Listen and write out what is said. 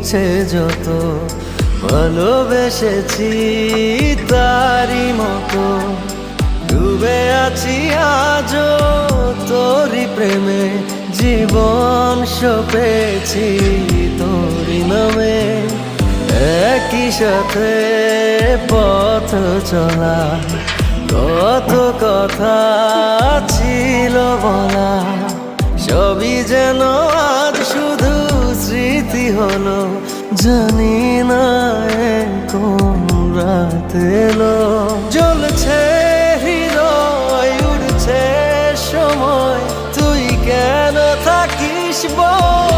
মিছে যত ভালোবেসেছি তারই মতো ডুবে আছি আজও তোরই প্রেমে জীবন সপেছি তোরই নামে একই সাথে পথ চলা কত কথা ছিল বলা সবই যেন আজ শুধু স্মৃতি হলো জানি না কোন রাত এলো জ্বলছে হৃদয় উড়ছে সময় তুই কেন থাকিস বল